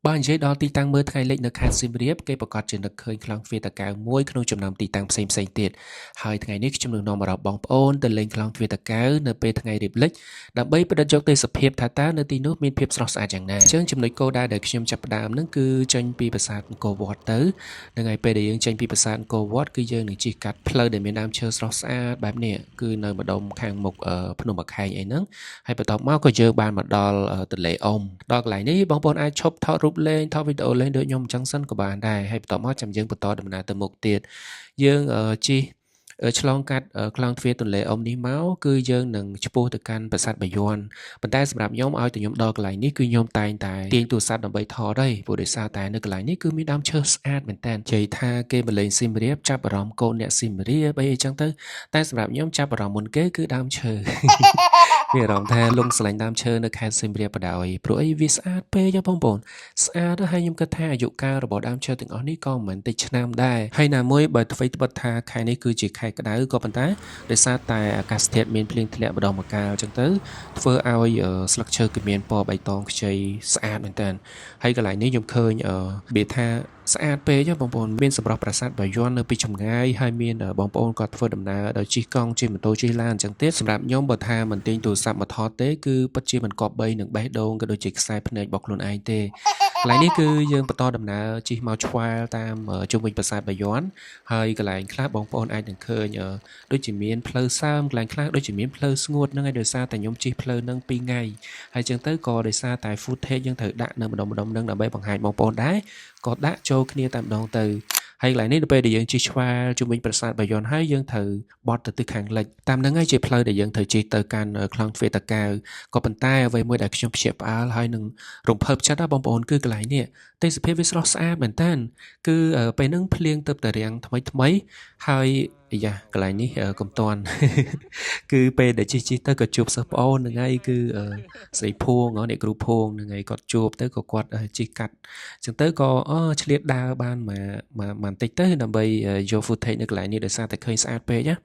បើនិយាយដល់ទីតាំងមើលថ្ងៃលិចនៅខេត្តសៀមរាបគេប្រកាសជានឹកឃើញខ្លោងទ្វារតាកែវមួយក្នុងចំណោមទីតាំងផ្សេងៗទៀតហើយថ្ងៃនេះខ្ញុំនឹងនាំអារម្មណ៍បងប្អូនទៅលេងខ្លោងទ្វារតាកែវនៅពេលថ្ងៃរៀបលិចដើម្បីផ្ដិតយកទេសភាពថាតើនៅទីនោះមានភាពស្រស់ស្អាតយ៉ាងណាអញ្ចឹងចំណុចគោលដៅដែលខ្ញុំចាប់ផ្ដើមនឹងគឺចេញពីប្រាសាទអង្គរវត្តទៅនឹងហើយពេលដែលយើងចេញពីប្រាសាទអង្គរវត្តគឺយើងនឹងជិះកាត់ផ្លូវដែលមានដើមឈើស្រស់ស្អាតបែបនេះគឺនៅម្ដុំខាងមុខភ្នំបាខែងអីហ្នឹងហើយបន្ទាប់មកក៏យើងបានមកដល់ទន្លេអ៊ុំដល់កន្លែងនេះបងប្អូនអាចឈប់ថតរូបលេងថតវីដេអូលេងដូចខ្ញុំអញ្ចឹងសិនក៏បានដែរហើយបន្ទាប់មកចាំយើងបន្តដំណើរទៅមុខទៀតយើងជិះឆ្លងកាត់ខ្លោងទ្វារទន្លេអ៊ុំនេះមកគឺយើងនឹងឆ្ពោះទៅកាន់ប្រាសាទបាយ័នប៉ុន្តែសម្រាប់ខ្ញុំឲ្យតែខ្ញុំដល់កន្លែងនេះគឺខ្ញុំតែងតែទាញទូរស័ព្ទដើម្បីថតហើយព្រោះដោយសារតែនៅកន្លែងនេះគឺមានដើមឈើស្អាតមែនតើនិយាយថាគេបលេងសៀមរាបចាប់អារម្មណ៍កូនអ្នកសៀមរាបអីចឹងទៅតែសម្រាប់ខ្ញុំចាប់អារម្មណ៍មុនគេគឺដើមឈើ មានអារម្មណ៍ថាលងស្រឡាញ់ដើមឈើនៅខេត្តសៀមរាបបដ ாய் ព្រោះអីវាស្អាតពេកបងប្អូនស្អាតហើយខ្ញុំគិតថាអាយុកាលរបស់ដើមឈើទាំងអស់នេះក៏មិនតិចឆ្នាំដែរហើយណាមួយបើអ្វីត្បិតថាខែនេះគឺជាខែក្តៅក៏ប៉ុន្តែដោយសារតែអាកាសធាតុមានភ្លៀងធ្លាក់ម្ដងម្កាលអញ្ចឹងទៅធ្វើឲ្យស្លឹកឈើគឺមានពណ៌បៃតងខ្ចីស្អាតមែនតើហើយកន្លែងនេះខ្ញុំឃើញវាថាស្អាតពេកបងប្អូនមានសម្រាប់ប្រាសាទបាយ័ននៅពីចម្ងាយហើយមានបងប្អូនគាត់ធ្វើដំណើរដោយជិះកង់ជិះម៉ូតូជិះឡានអញ្ចឹងទៀតសម្រាប់ខ្ញុំបើថាមិនទិញទូរស័ព្ទមកថតទេគឺពិតជាមិនគប្បីនឹងបេះដូងក៏ដូចជាខ្សែភ្នែករបស់ខ្លួនឯងទេកន្លែងនេះគឺយើងបន្តដំណើរជិះមកឆ្វែលតាមជុំវិញប្រាសាទបាយ័នហើយកន្លែងខ្លះបងប្អូនអាចនឹងឃើញដូចជាមានផ្លូវសើមកន្លែងខ្លះដូចជាមានផ្លូវស្ងួតហ្នឹងហើយដោយសារតែខ្ញុំជិះផ្លូវហ្នឹង2ថ្ងៃហើយអញ្ចឹងទៅក៏ដោយសារតែ footage យើងត្រូវដាក់នៅម្ដុំហ្នឹងដើម្បីបង្ហាញបងប្អូនដែរក៏ដាក់ចូលគ្នាតែម្ដងទៅហើយកន្លែងនេះនៅពេលដែលយើងជិះឆ្វែលជុំវិញប្រាសាទបាយ័នហើយយើងត្រូវបត់ទៅទិសខាងលិចតាមហ្នឹងហើយជាផ្លូវដែលយើងត្រូវជិះទៅកាន់ខ្លោងទ្វារតាកែវក៏ប៉ុន្តែអ្វីមួយដែលខ្ញុំភ្ញាក់ផ្អើលហើយនឹងរំភើបចិត្តបងប្អូនគឺកន្លែងនេះទេសភាពវាស្រស់ស្អាតមែនតើគឺពេលហ្នឹងភ្លៀងទៅតែរាំងថ្មីហើយអាយ៉ាកន្លែងនេះកុំតន់គឺពេលដែលជិះទៅក៏ជួបសិស្សប្អូនហ្នឹងហើយគឺស្រីភួងអ្នកគ្រូភួងហ្នឹងហើយគាត់ជួបទៅក៏គាត់ជិះកាត់អញ្ចឹងទៅក៏ឆ្លៀតដើរបានមកបន្តិចទៅដើម្បីយក footage នៅកន្លែងនេះដោយសារតែឃើញស្អាតពេកណា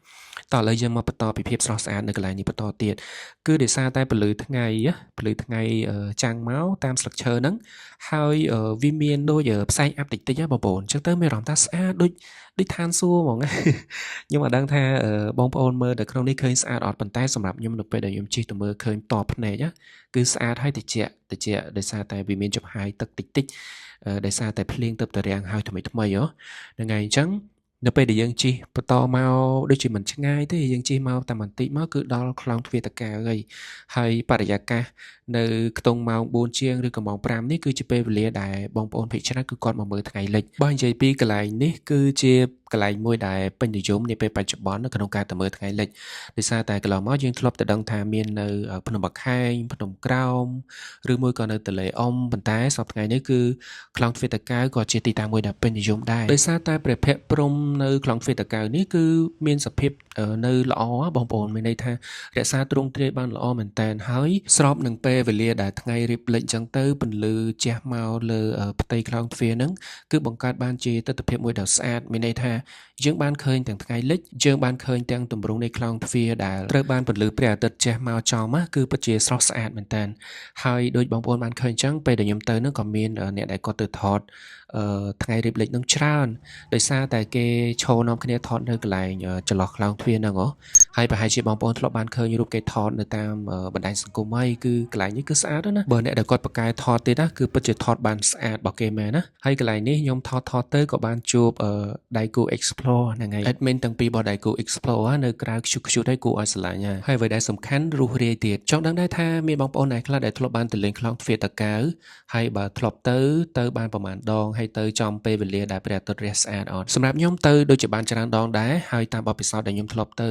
តោះឥឡូវយើងមកបន្តពីភាពស្រស់ស្អាតនៅកន្លែងនេះបន្តទៀតគឺដោយសារតែពលឺថ្ងៃចាំងមកតាមស្លឹកឈើហ្នឹងហើយវាមានដូចផ្សែងអាប់តិចបងប្អូនអញ្ចឹងទៅមានអារម្មណ៍ថាស្អាតដូចឋានសួគ៌ហ្មងខ្ញុំអត់ដឹងថាបងប្អូនមើលនៅក្នុងនេះឃើញស្អាតអត់ប៉ុន្តែសម្រាប់ខ្ញុំនៅពេលដែលខ្ញុំជិះទៅមើលឃើញតបភ្នែកគឺស្អាតហើយតិចដោយសារតែវាមានចំហាយទឹកតិចដោយសារតែភ្លៀងទៅតែរាំងហើយថ្មីហ្នឹងហើយអញ្ចឹងនៅពេលដែលយើងជិះបន្តមកដូចជាមិនឆ្ងាយទេយើងជិះមកតែបន្តិចមកគឺដល់ខ្លោងទ្វារតាកែវហើយបរិយាកាសនៅខ្ទង់ម៉ោង4ជាងឬក៏ម៉ោង5នេះគឺជាពេលវេលាដែលបងប្អូនភាគច្រើនគឺគាត់មកមើលថ្ងៃលិចបើនិយាយពីកន្លែងនេះគឺជាកន្លែងមួយដែលពេញនិយមនាពេលបច្ចុប្បន្ននៅក្នុងការទៅមើលថ្ងៃលិចដោយសារតែកន្លងមកយើងធ្លាប់តែដឹងថាមាននៅភ្នំបាខែងភ្នំក្រោមឬមួយក៏នៅទន្លេអ៊ុំប៉ុន្តែសប្តាហ៍ថ្ងៃនេះគឺខ្លោងទ្វារតាកែវក៏ជាទីតាំងមួយដែលពេញនិយមដែរដោយសារតែព្រះភ័ក្ត្រព្រំនៅខ្លោងទ្វារតាកែវនេះគឺមានសភាពនៅល្អបងប្អូនមានន័យថារក្សាទ្រង់ទ្រាយបានល្អមែនតើហើយស្របនឹងពេលវេលាដែលថ្ងៃរៀបលិចអញ្ចឹងទៅពន្លឺជះមកលើផ្ទៃខ្លោងទ្វារហ្នឹងគឺបង្កើតបានជាទិដ្ឋភាពមួយដ៏ស្អាតមានន័យថាយើងបានឃើញទាំងថ្ងៃលិចយើងបានឃើញទាំងទម្រង់នៃខ្លោងទ្វារដែលត្រូវបានពន្លឺព្រះអាទិត្យជះមកចំគឺពិតជាស្រស់ស្អាតមែនតើហើយដូចបងប្អូនបានឃើញអញ្ចឹងពេលដែលខ្ញុំទៅហ្នឹងក៏មានអ្នកដែលគាត់ទៅថតថ្ងៃរៀបលិចនឹងច្រើនដោយសារតែគេឈរនាំគ្នាថតនៅកន្លែងចន្លោះខ្លោងទ្វារហ្នឹងហើយប្រហែលជាបងប្អូនធ្លាប់បានឃើញរូបគេថតនៅតាមបណ្ដាញសង្គមហើយគឺកន្លែងនេះគឺស្អាតណាបើអ្នកដែលគាត់បកកែថតទៀតណាគឺពិតជាថតបានស្អាតរបស់គេមែនណាហើយកន្លែងនេះខ្ញុំថតទៅក៏បានជួបដៃគូ Explore ហ្នឹងហើយ admin ទាំងពីររបស់ដៃគូ Explore នៅក្រៅខ្ជុះឲ្យគួរឲ្យស្រឡាញ់ហើយអ្វីដែលសំខាន់រស់រាយទៀតចង់ដឹងដែរថាមានបងប្អូនណាខ្លះដែលធ្លាប់បានទៅលេងខ្លោងទ្វារតាកែវហើយបើធ្លាប់ទៅបានប្រហែលដងហើយទៅចំពេលវេលាដែលព្រះអាទិត្យរះស្អាតអត់សម្រាប់ខ្ញុំទៅដូចជាបានច្រើនដងដែរហើយតាមបទពិសោធន៍ដែលខ្ញុំធ្លាប់ទៅ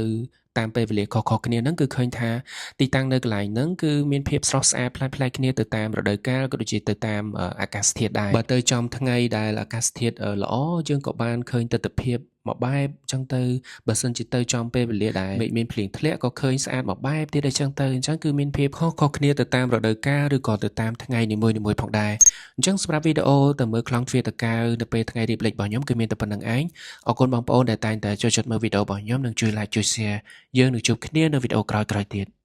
តាមពេលវេលាខុសៗគ្នាហ្នឹងគឺឃើញថាទីតាំងនៅកន្លែងហ្នឹងគឺមានភាពស្រស់ស្អាតប្លែកៗគ្នាទៅតាមរដូវកាលក៏ដូចជាទៅតាមអាកាសធាតុដែរបើទៅចំថ្ងៃដែលអាកាសធាតុល្អយើងក៏បានឃើញទិដ្ឋភាពមួយបែបអញ្ចឹងទៅបើសិនជាទៅចំពេលវេលាដែលមេឃមានភ្លៀងធ្លាក់ក៏ឃើញស្អាតមួយបែបទៀតអញ្ចឹងគឺមានភាពខុសគ្នាទៅតាមរដូវកាលឬក៏ទៅតាមថ្ងៃនីមួយៗផងដែរអញ្ចឹងសម្រាប់វីដេអូទៅមើលខ្លោងទ្វារតាកែវនៅពេលថ្ងៃរៀបលិចរបស់ខ្ញុំគឺមានតែប៉ុណ្្នឹងឯងអរគុណបងប្អូនដែលតែងតែចូលចិត្តមើលវីដេអូរបស់ខ្ញុំនិងជួយ like ជួយ share យើងនឹងជួបគ្នានៅវីដេអូក្រោយៗទៀត